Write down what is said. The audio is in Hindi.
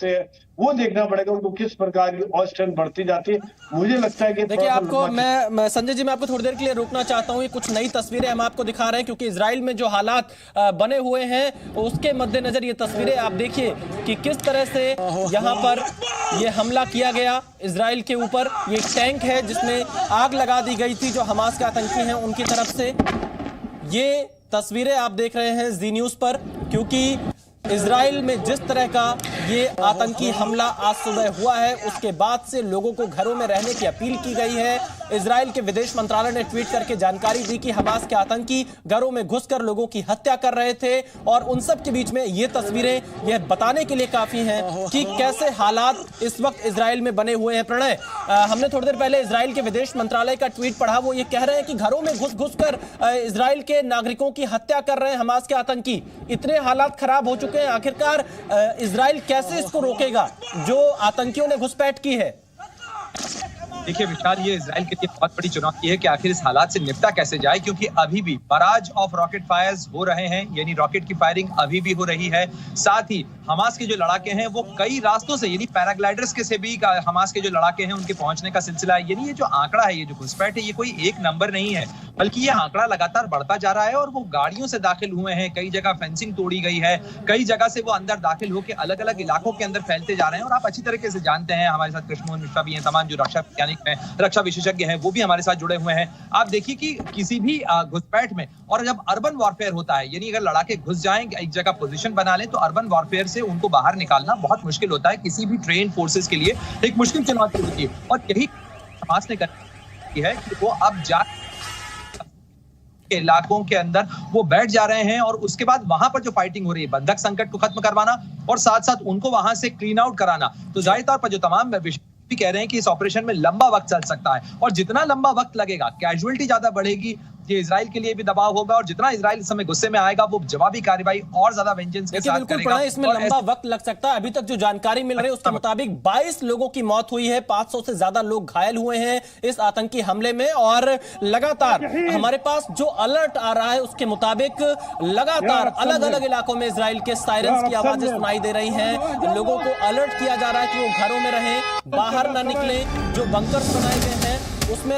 से वो देखना पड़ेगा उनको किस प्रकार की और स्ट्रेंथ बढ़ती जाती है। मुझे लगता है कि देखिए, आपको मैं संजय जी, मैं आपको थोड़ी देर के लिए रोकना चाहता हूँ। ये कुछ नई तस्वीरें हम आपको दिखा रहे हैं क्योंकि इजराइल में जो हालात बने हुए हैं उसके मद्देनजर ये तस्वीरें आप देखिए कि किस तरह से यहाँ पर ये हमला किया गया इजराइल के ऊपर। ये एक टैंक है जिसमें आग लगा दी गई थी जो हमास के आतंकी हैं उनकी तरफ से। ये तस्वीरें आप देख रहे हैं जी न्यूज पर, क्योंकि इजराइल में जिस तरह का ये आतंकी हमला आज सुबह हुआ है उसके बाद से लोगों को घरों में रहने की अपील की गई है। इजराइल के विदेश मंत्रालय ने ट्वीट करके जानकारी दी कि हमास के आतंकी घरों में घुसकर लोगों की हत्या कर रहे थे। और उन सब के बीच में ये तस्वीरें यह बताने के लिए काफी हैं कि कैसे हालात इस वक्त इजराइल में बने हुए हैं। प्रणय, हमने थोड़ी देर पहले इजराइल के विदेश मंत्रालय का ट्वीट पढ़ा। वो ये कह रहे हैं कि घरों में घुस कर इजराइल के नागरिकों की हत्या कर रहे हैं हमास के आतंकी। इतने हालात खराब हो चुके हैं, आखिरकार इजराइल कैसे इसको रोकेगा जो आतंकियों ने घुसपैठ की है? देखिए विशाल, ये इजराइल के लिए बहुत बड़ी चुनौती है कि आखिर इस हालात से निपटा कैसे जाए, क्योंकि अभी भी बराज ऑफ रॉकेट फायर्स हो रहे हैं, यानी रॉकेट की फायरिंग अभी भी हो रही है। साथ ही हमास के जो लड़ाके हैं वो कई रास्तों से, यानी पैराग्लाइडर्स के से भी हमास के जो लड़ाके हैं उनके पहुंचने का सिलसिला है। यानी ये जो आंकड़ा है, ये जो घुसपैठ है, ये कोई एक नंबर नहीं है, बल्कि ये आंकड़ा लगातार बढ़ता जा रहा है। और वो गाड़ियों से दाखिल हुए हैं, कई जगह फेंसिंग तोड़ी गई है, कई जगह से वो अंदर दाखिल होकर अलग अलग इलाकों के अंदर फैलते जा रहे हैं। और आप अच्छी तरीके से जानते हैं, हमारे साथ कृष्णमोहन मिश्रा भी हैं, तमाम जो रक्षा वैज्ञानिक हैं, रक्षा विशेषज्ञ हैं, वो भी हमारे साथ जुड़े हुए हैं। आप देखिए कि किसी भी घुसपैठ में, और जब अर्बन वॉरफेयर होता है, यानी अगर लड़ाके घुस जाएं, एक जगह पोजीशन बना लें, तो अर्बन वॉरफेयर से उनको बाहर निकालना बहुत मुश्किल होता है। किसी भी ट्रेन फोर्सेस के लिए एक मुश्किल चुनौती होती है। और यही हमास ने की है कि वो अब जा इलाकों के अंदर वो बैठ जा रहे हैं और उसके बाद वहां पर जो फाइटिंग हो रही है, बंधक संकट को खत्म करवाना और साथ साथ उनको वहां से क्लीन आउट कराना। तो जाहिर तौर पर जो तमाम भी कह रहे हैं कि इस ऑपरेशन में लंबा वक्त चल सकता है, और जितना लंबा वक्त लगेगा कैजुअलिटी ज्यादा बढ़ेगी, ये इजराइल के लिए भी दबाव होगा, और जितना इजराइल इस समय गुस्से में आएगा वो जवाबी कार्रवाई और ज्यादा वेंजेंस के साथ करेगा। इसमें लंबा वक्त लग सकता है। अभी तक जो जानकारी मिल रही है उसके मुताबिक 22 लोगों की मौत हुई है, 500 से ज्यादा लोग घायल हुए हैं इस आतंकी हमले में। और लगातार हमारे पास जो अलर्ट आ रहा है उसके मुताबिक लगातार अलग अलग इलाकों में इजराइल के सायरन्स की आवाजें सुनाई दे रही हैं। लोगों को अलर्ट किया जा रहा है कि वो घरों में रहें, बाहर ना निकलें। जो बंकर्स बनाए गए